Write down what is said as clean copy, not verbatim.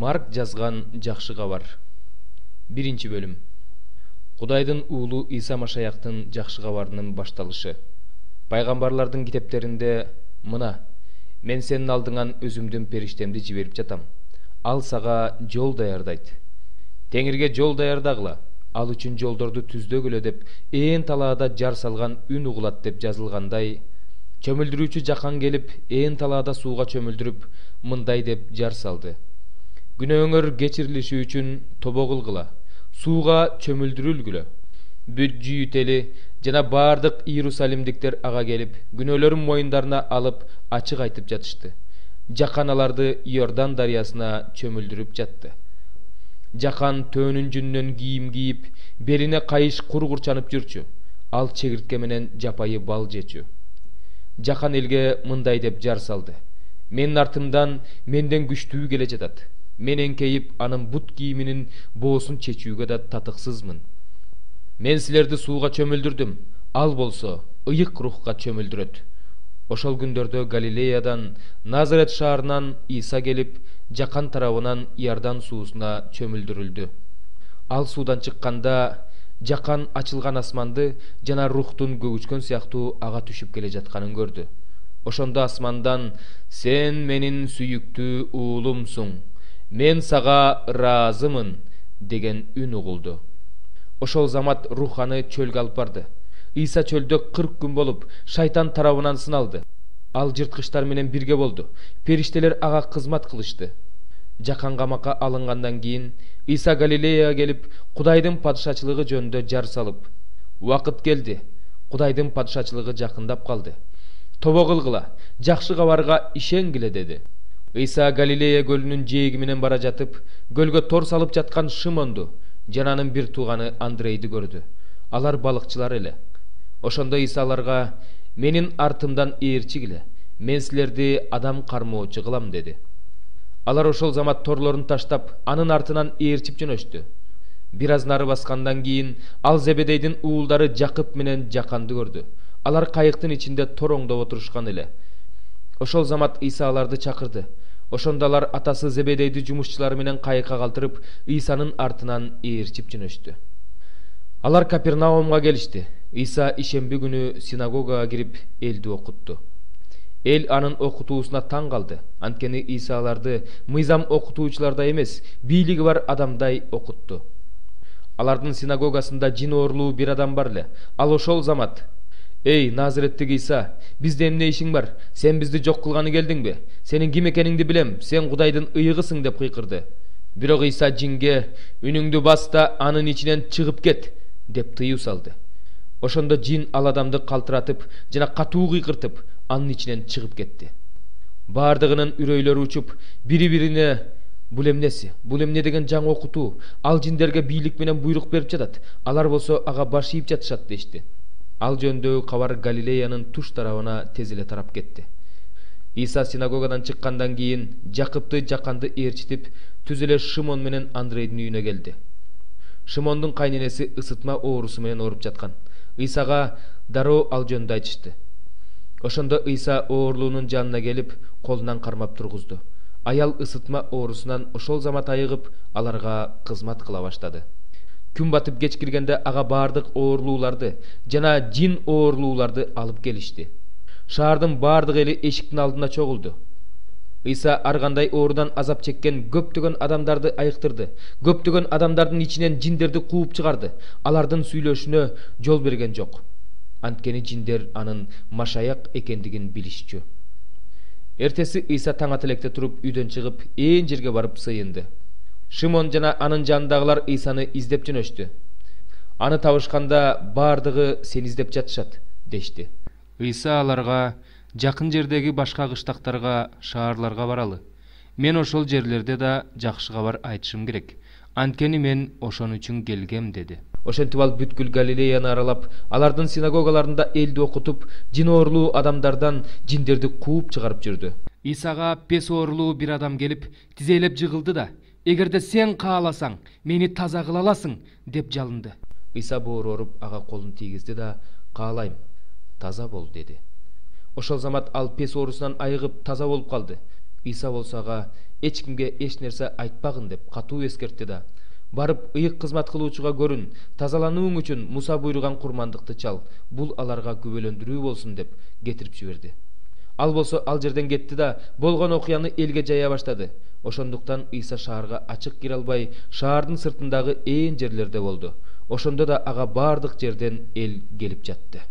Марк жазган жакшы кабар. 1-бөлүм. Кудайдын уулу Иса Машаяктын жакшы кабарынын башталышы. Пайгамбарлардын китептеринде мына: мен сенин алдыңан өзүмдүн периштемди жиберип жатам. Ал сага жол даярдайт. Теңирге жол даярдагыла, ал үчүн жолдорду түздөгүлө деп ээн талаада жар салган үн угулат деп жазылгандай, чөмүлдүрүүчү жакан келип ээн талаада сууга чөмүлдүрүп мындай деп жар салды: күнөөңөр кечирилиши үчүн тобо кылгыла, сууга чөмүлдүрүлгүлө. Бүт жүйүт эли жана бардык Иерусалимдиктер ага келип, күнөөлөрүн моюндарына алып ачык айтып жатышты. Жакан аларды Иордан дарыясына чөмүлдүрүп жатты. Жакан төөнүн жүнүнөн кийим кийип, белине кайыш кургурчанып жүрчү. Ал чегиртке менен жапайы бал жечү. Жакан элге мындай деп жар салды: менин артымдан менден күчтүү келе жатат. Мен эңкейип, анын бут кийиминин боосун чечүүгө да татыксызмын. Мен силерди сууга чөмүлдүрдүм, ал болсо ыйык рухка чөмүлдүрөт. Ошол күндөрдө Галилеядан, Назарет шаарынан Иса келип, жакан тарабынан Иордан суусуна чөмүлдүрүлдү. Ал суудан чыкканда, жакан ачылган асманды жана рухтун көгүчкөн сыяктуу ага түшүп келе жатканын көрдү. Ошондо асмандан: сен менин сүйүктүү уулумсуң, мен сага ыраазымын деген үн угулду. Ошол замат рух аны чөлгө алып барды. Иса чөлдө 40 күн болуп, шайтан тарабынан сыналды. Ал жырткычтар менен бирге болду. Периштелер ага кызмат кылышты. Жакан камакка алынгандан кийин Иса Галилеяга келип, Кудайдын падышачылыгы жөнүндө жар салып: убакыт келди, Кудайдын падышачылыгы жакындап калды. Тобо кылгыла, жакшы кабарга ишенгиле деди. Иса Галилея көлүнүн жээги менен бара жатып, көлгө тор салып жаткан Шимонду жана анын бир тууганы Андрейди көрдү. Алар балыкчылар эле. Ошондо Иса аларга: менин артымдан ээрчигиле, мен силерди адам кармоочу кылам деди. Алар ошол замат торлорун таштап, анын артынан ээрчип жөнөштү. Бир аз нары баскандан кийин ал Зебедейдин уулдары Жакып менен Жаканды көрдү. Алар кайыктын ичинде тороңдоп отурушкан эле. Ошол замат Иса аларды чакырды. Ошондо алар атасы Зебедейди жумушчулары менен кайыкка калтырып, Исанын артынан ээрчип жөнөштү. Алар Капернаумга келишти. Иса ишемби күнү синагогага кирип элди окутту. Эл анын окутуусуна таң калды. Анткени Иса аларды мыйзам окутуучулардай эмес, бийлиги бар адамдай окутту. Алардын синагогасында жин оорулуу бир адам бар эле. Ал ошол замат: эй, Назареттик Иса, бизде эмне ишиң бар? Сен бизди жок кылганы келдиңби? Сенин ким экениңди билем, сен Кудайдын ыйыгысың деп кыйкырды. Бирок Иса жинге: үнүңдү бас да анын ичинен чыгып кет деп тыюу салды. Ошондо жин ал адамды калтыратып жана катуу кыйкыртып, анын ичинен чыгып кетти. Бардыгынын үрөйлөрү учуп, бири-бирине: бул эмнеси? Бул эмне деген жаңы окутуу? Ал жиндерге бийлик менен буйрук берип жатат. Алар болсо ага баш ийип жатышат дешти. Ал жөндөгү кабар Галилеянын туш тарабына тез эле тарап кетти. Иса синагогадан чыккандан кийин Жакыпты, Жаканды ээрчитип, түз эле Шимон менен Андрейдин үйүнө келди. Шимондун кайненеси ысытма оорусу менен ооруп жаткан. Исага дароо ал жөнүндө айтышты. Ошондо Иса оорулуунун жанына келип, колунан кармап тургузду. Аял ысытма оорусунан ошол замат айыгып, аларга кызмат кыла баштады. Күн батып кеч киргенде ага бардык оорулууларды жана жин оорулууларды алып келишти. Шаардын бардык эли эшиктин алдына чогулду. Иса ар кандай оорудан азап чеккен көптөгөн адамдарды айыктырды. Көптөгөн адамдардын ичинен жиндерди кууп чыгарды. Алардын сүйлөшүнө жол берген жок. Анткени жиндер анын Машаяк экендигин билишчү. Эртеси Иса таң ата электе туруп, үйдөн чыгып, ээн жерге барып сыйынды. Шимон жана анын жанындагылар Исаны издеп жөнөштү. Аны табышканда бардыгы сени издеп жатышат дешти. Иса аларга: жакын жердеги башка кыштактарга, шаарларга баралы. Мен ошол жерлерде да жакшы кабар айтышым керек. Анткени мен ошон үчүн келгем деди. Ошентип ал бүткүл Галилеяны аралап, алардын синагогаларында элди окутуп, жин оорулуу адамдардан жиндерди кууп чыгарып жүрдү. Исага пес оорулуу бир адам келип, тизелеп жыгылды да: эгерде сен кааласаң, мени таза кыла аласың деп жалынды. Иса боор ооруп ага колун тийгизди да: каалайм, таза бол деди. Ошол замат ал пес оорусунан айыгып таза болуп калды. Иса болсо ага эч кимге эч нерсе айтпагын деп катуу эскертти да: барып ыйык кызмат кылуучуга көрүн, тазаланууң үчүн Муса буйруган курмандыкты чал, бул аларга күбөлөндүрүү болсун деп кетирип жиберди. Ал болсо ал жерден кетти да болгон окуяны элге жая баштады. Ошондуктан Иса шаарга ачык кире албай, шаардын сыртындагы ээн жерлерде болду. Ошондо да ага бардык жерден эл келип жатты.